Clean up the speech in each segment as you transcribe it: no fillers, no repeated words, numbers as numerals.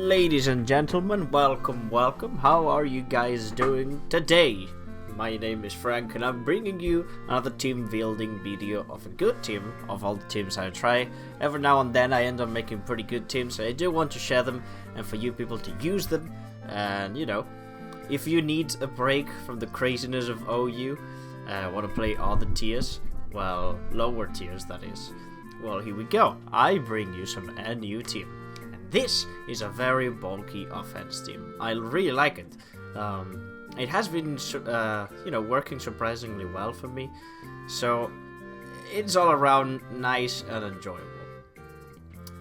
Ladies and gentlemen, welcome. How are you guys doing today? My name is Frank and I'm bringing you another team building video of a good team of all the teams I try. Every now and then I end up making pretty good teams, so I do want to share them and for you people to use them. And if you need a break from the craziness of OU, want to play other tiers, well, lower tiers that is, well, here we go. I bring you a new team. This is a very bulky offense team. I really like it. It has been, working surprisingly well for me. So it's all around nice and enjoyable.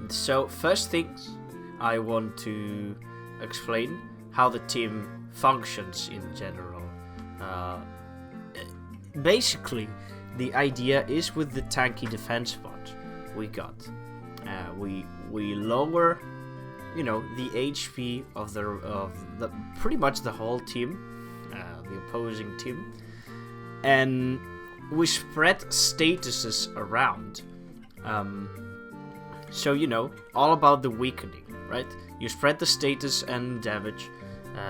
So first things, I want to explain how the team functions in general. Basically, the idea is with the tanky defense bot we got. We lower, the HP of the pretty much the whole team, the opposing team, and we spread statuses around. So all about the weakening, right? You spread the status and damage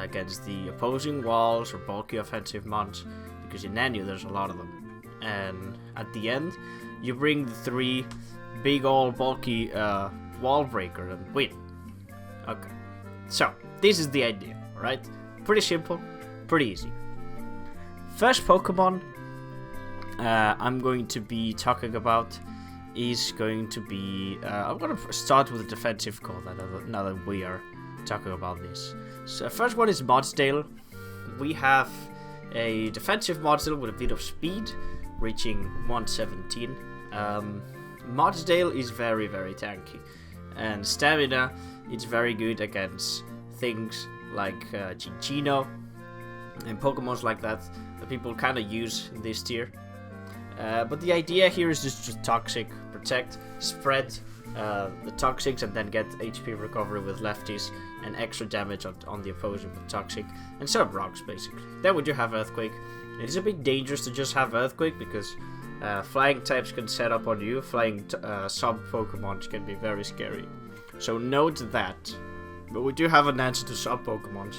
against the opposing walls or bulky offensive mons, because in Nanu there's a lot of them, and at the end you bring the 3 big old bulky wall breaker and win. Okay, so this is the idea, right? Pretty simple, pretty easy. First Pokemon I'm going to be talking about is going to be I'm going to start with a defensive call now that we are talking about this. So first one is Modsdale. We have a defensive Modsdale with a bit of speed, reaching 117. Modsdale is very, very tanky, and stamina, it's very good against things like Chinchino and Pokemons like that people kind of use in this tier. But the idea here is just to toxic, protect, spread the toxics, and then get HP recovery with lefties and extra damage on the opposing with toxic, and set up rocks basically. Then we do have Earthquake. It is a bit dangerous to just have Earthquake because flying types can set up on you. Flying sub Pokemon can be very scary. So note that. But we do have an answer to sub Pokemon.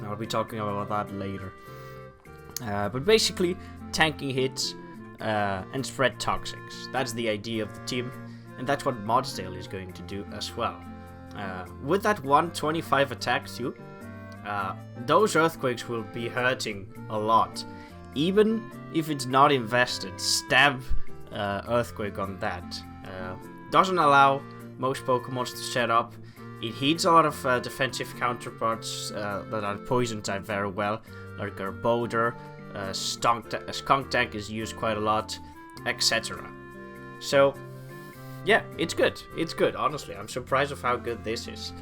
I'll be talking about that later. But basically, tanking hits and spread toxics. That's the idea of the team. And that's what Modsdale is going to do as well. With that 125 attack too, those Earthquakes will be hurting a lot. Even if it's not invested, stab Earthquake on that. Doesn't allow most Pokemon to set up. It hits a lot of defensive counterparts that are poison type very well, like Garbodor, Skunk Tank is used quite a lot, etc. So, yeah, it's good. It's good, honestly. I'm surprised of how good this is.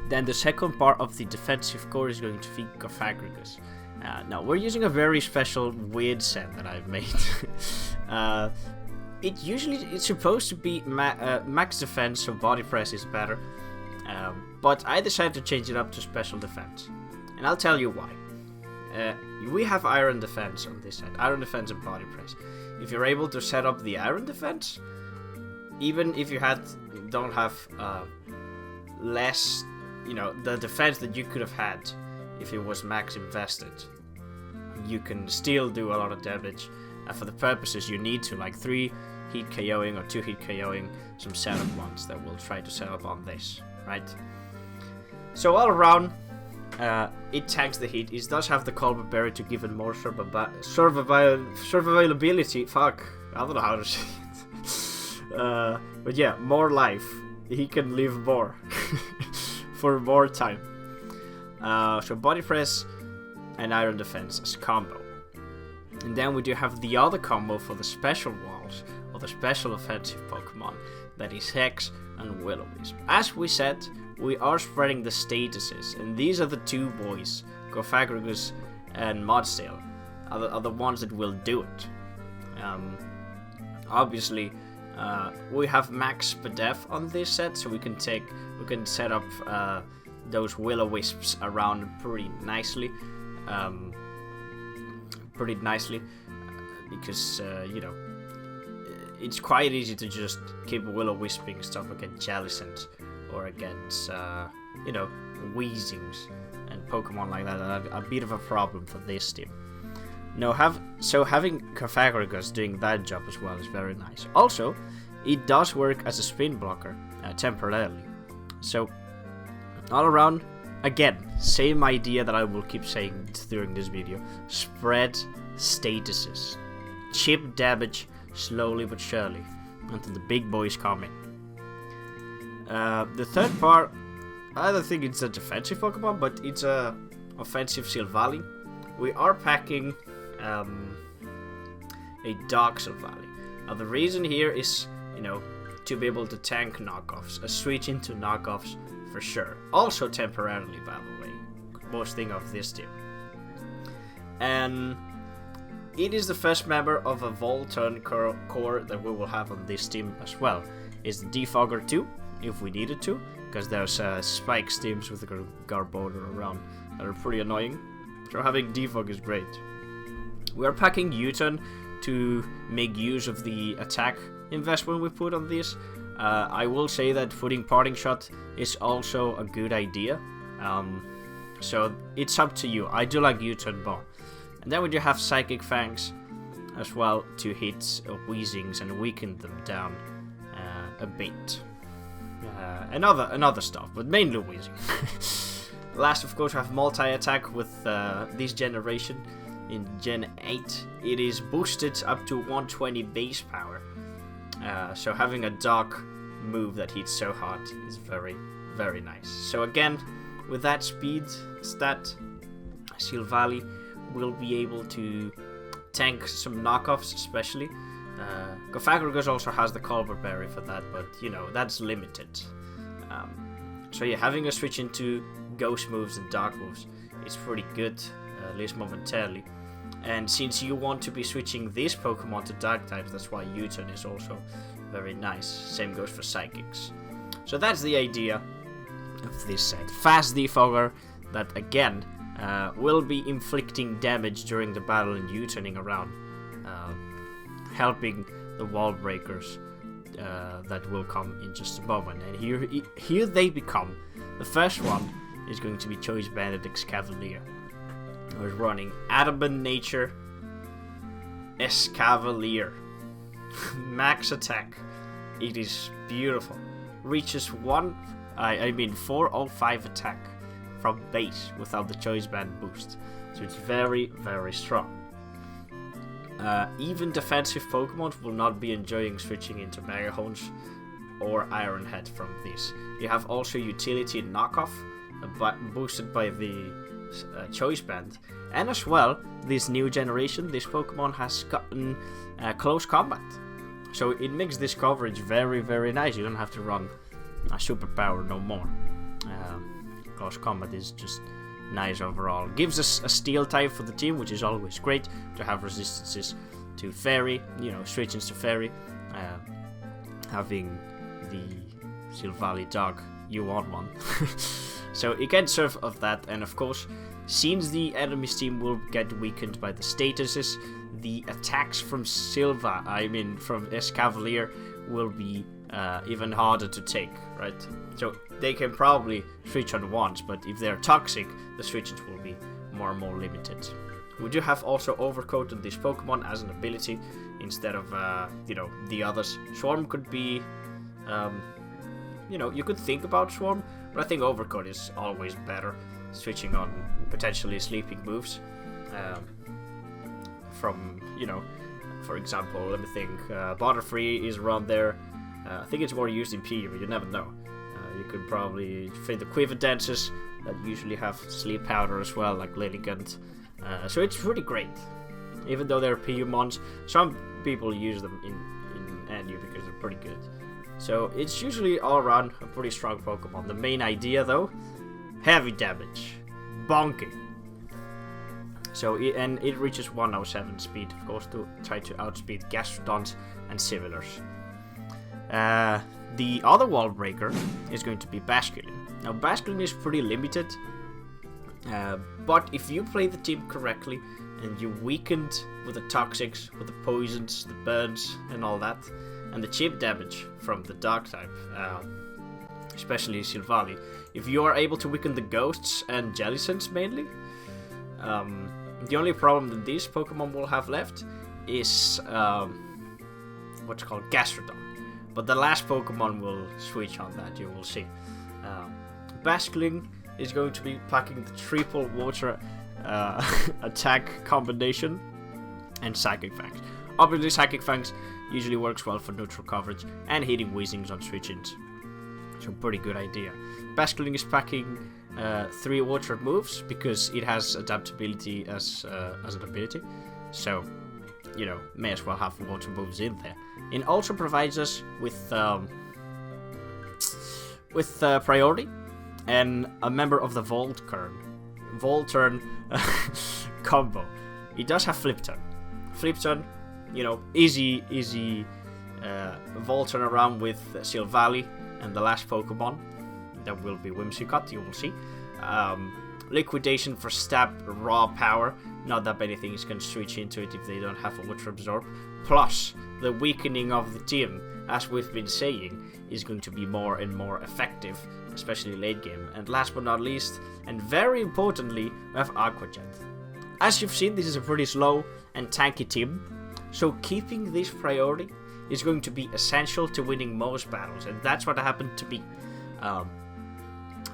Then the second part of the defensive core is going to be Gofagrigus. Now, we're using a very special weird set that I've made. It's supposed to be max defense, so body press is better. But I decided to change it up to special defense. And I'll tell you why. We have iron defense on this side. Iron defense and body press. If you're able to set up the iron defense, even if you don't have less, the defense that you could have had if it was max invested, you can still do a lot of damage for the purposes you need to, like 3 hit KOing or 2 hit KOing some setup ones that we'll try to set up on this, right? So all around, it tanks the hit. It does have the Colbert Berry to give it more survivability. Fuck, I don't know how to say it. But yeah, more life. He can live more for more time. So body press and iron defense as combo. And then we do have the other combo for the special walls or the special offensive Pokemon, that is Hex and Will-O-Wisp. As we said, we are spreading the statuses, and these are the 2 boys, Gofagrigus and Modsdale, are the ones that will do it. Obviously, we have max Spadef on this set, so we can set up those Will-O-Wisps around pretty nicely. Because it's quite easy to just keep Will-O-Wisping stuff against Jellicent or against, you know, Weezings and Pokemon like that are a bit of a problem for this team. Now, having Cofagrigus doing that job as well is very nice. Also, it does work as a spin blocker temporarily. So, all around, again, same idea that I will keep saying during this video. Spread statuses. Chip damage slowly but surely until the big boys come in. The third part, I don't think it's a defensive Pokemon, but it's a offensive Silvally. We are packing a Dark Silvally. Now the reason here is, you know, to be able to tank knockoffs, a switch into knockoffs for sure. Also temporarily, by the way, most thing of this team. And it is the first member of a Volturn core that we will have on this team as well. It's the DEFOG 2, if we needed to, because there's Spike teams with the Garbodor around that are pretty annoying. So having DEFOG is great. We are packing U-turn to make use of the attack investment we put on this. I will say that putting Parting Shot is also a good idea. So it's up to you. I do like U-turn more. And then we do have Psychic Fangs as well to hit Weezings and weaken them down a bit. And other stuff, but mainly Weezing. Last, of course, we have multi-attack with this generation. In Gen 8, it is boosted up to 120 base power. So having a dark move that hits so hard is very, very nice. So again, with that speed stat, Silvally will be able to tank some knockoffs, especially. Cofagrigus also has the Colbert Berry for that, but you know, that's limited. So yeah, having a switch into Ghost moves and Dark moves is pretty good, at least momentarily. And since you want to be switching this Pokemon to Dark types, that's why U-turn is also very nice. Same goes for Psychics. So that's the idea of this set. Fast Defogger that again will be inflicting damage during the battle and U-turning around, helping the wall breakers that will come in just a moment. And here they become. The first one is going to be Choice Banded Escavalier. We're running Adamant Nature Escavalier. Max attack. It is beautiful. Reaches 405 attack from base without the Choice Band boost. So it's very, very strong. Even defensive Pokemon will not be enjoying switching into Megahorns or Iron Head from this. You have also utility knockoff, boosted by the Choice Band. And as well, this new generation, this Pokemon has gotten close combat. So it makes this coverage very, very nice. You don't have to run a superpower no more. Close combat is just nice overall. Gives us a steel type for the team, which is always great to have resistances to Fairy, you know, switching to Fairy. Having the Silvally Dog, you want one. So it can serve of that, and of course, since the enemy's team will get weakened by the statuses, the attacks from from Escavalier will be even harder to take, right? So they can probably switch on once, but if they're toxic, the switches will be more and more limited. We do have also Overcoat on this Pokemon as an ability instead of, the others. Swarm could be, you could think about Swarm, but I think Overcoat is always better, switching on potentially sleeping moves. For example, let me think, Butterfree is around there. I think it's more used in P, but you never know. You could probably find the Quiver Dancers that usually have Sleep Powder as well, like Lilligant. So it's pretty great. Even though they're PU mons, some people use them in NU because they're pretty good. So it's usually all around a pretty strong Pokemon. The main idea though, heavy damage, bonking. So it reaches 107 speed, of course, to try to outspeed Gastrodons and Sivillars. The other wall breaker is going to be Basculin. Now Basculin is pretty limited, but if you play the team correctly and you weakened with the toxics, with the poisons, the burns and all that, and the chip damage from the dark type, especially Silvally. If you are able to weaken the ghosts and Jellicents mainly, the only problem that these Pokemon will have left is what's called Gastrodon. But the last Pokemon will switch on that, you will see. Basculing is going to be packing the triple water attack combination, and Psychic Fangs. Obviously, Psychic Fangs usually works well for neutral coverage and hitting Weezings on switch-ins. So, pretty good idea. Basculing is packing 3 water moves because it has adaptability as an ability. So, you know, may as well have water moves in there. It also provides us with priority and a member of the Volturn combo. It does have Flip Turn. Flip Turn, you know, easy Volturn around with Silvally and the last Pokemon. That will be Whimsicott, you will see. Liquidation for stab, raw power. Not that many things can switch into it if they don't have a Water Absorb. Plus, the weakening of the team, as we've been saying, is going to be more and more effective, especially late game. And last but not least, and very importantly, we have AQUA Jet. As you've seen, this is a pretty slow and tanky team, so keeping this priority is going to be essential to winning most battles, and that's what happened to me.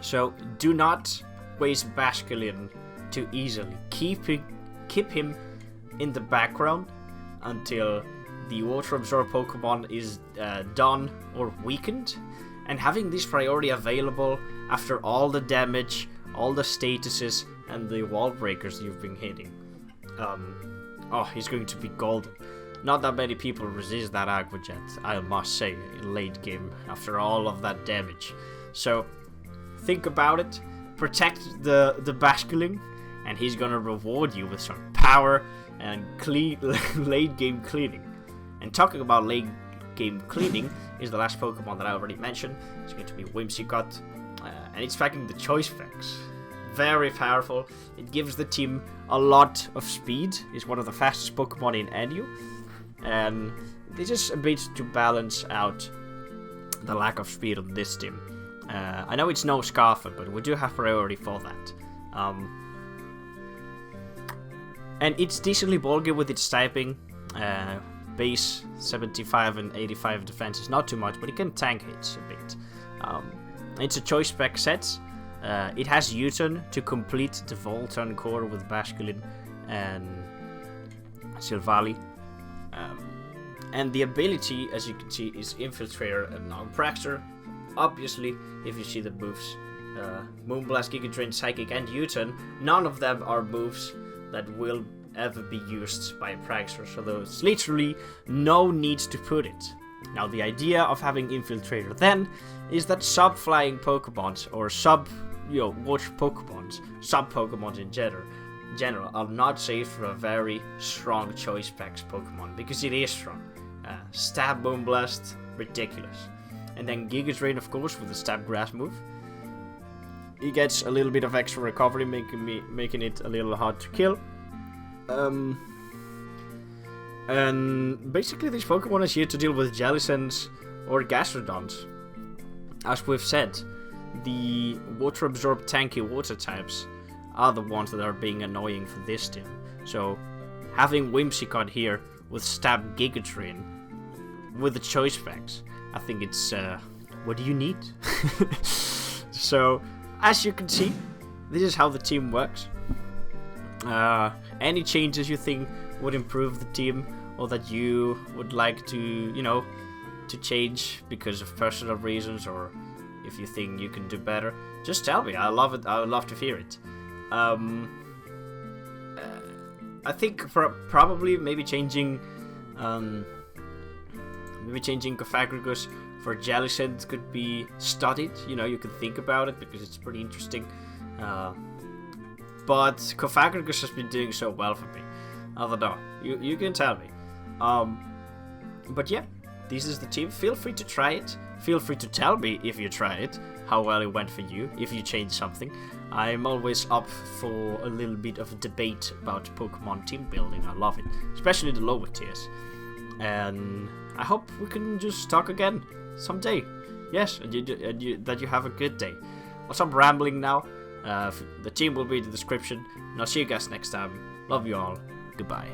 So do not waste Basculion too easily. Keep him in the background until the Water Absorb Pokemon is done or weakened, and having this priority available after all the damage, all the statuses, and the wall breakers you've been hitting. He's going to be golden. Not that many people resist that AQUA Jet, I must say, in late game after all of that damage. So think about it, protect the Basculing, and he's gonna reward you with some power and clean late game cleaning. And talking about late game cleaning is the last Pokemon that I already mentioned. It's going to be Whimsicott, and it's packing the Choice Specs. Very powerful. It gives the team a lot of speed. It's one of the fastest Pokemon in NU, and this is a bit to balance out the lack of speed on this team. I know it's no Scarfer, but we do have priority for that. And it's decently bulky with its typing. Base 75 and 85 defense is not too much, but it can tank hits a bit. It's a choice spec set. It has U-turn to complete the Volturn core with Basculin and Silvally. And the ability, as you can see, is Infiltrator and Non-Praxter. Obviously, if you see the moves, Moonblast, Giga Drain, Psychic, and U-turn, none of them are moves that will ever be used by a Praxter, so there's literally no need to put it. Now, the idea of having Infiltrator then is that sub-flying Pokemons, or water Pokemons, sub-Pokemons in general, are not safe for a very strong Choice Specs Pokemon, because it is strong. Stab Moonblast, ridiculous. And then Giga Drain, of course, with the Stab Grass move. It gets a little bit of extra recovery, making it a little hard to kill. And basically this Pokemon is here to deal with Jellicents or Gastrodons. As we've said, the Water Absorb tanky water types are the ones that are being annoying for this team. So having Whimsicott here with Stab Giga Drain with the choice specs, I think it's what do you need? So as you can see, this is how the team works. Any changes you think would improve the team, or that you would like to, to change because of personal reasons, or if you think you can do better, just tell me. I love it. I would love to hear it. I think probably maybe changing Cofagrigus for Jellicent could be studied. You could think about it because it's pretty interesting. But Cofagrigus has been doing so well for me. I don't know. You can tell me. But yeah, this is the team. Feel free to try it. Feel free to tell me if you try it, how well it went for you, if you changed something. I'm always up for a little bit of a debate about Pokemon team building. I love it, especially the lower tiers. And I hope we can just talk again someday. Yes, and that you have a good day. Well, stop rambling now. The team will be in the description, and I'll see you guys next time. Love you all. Goodbye.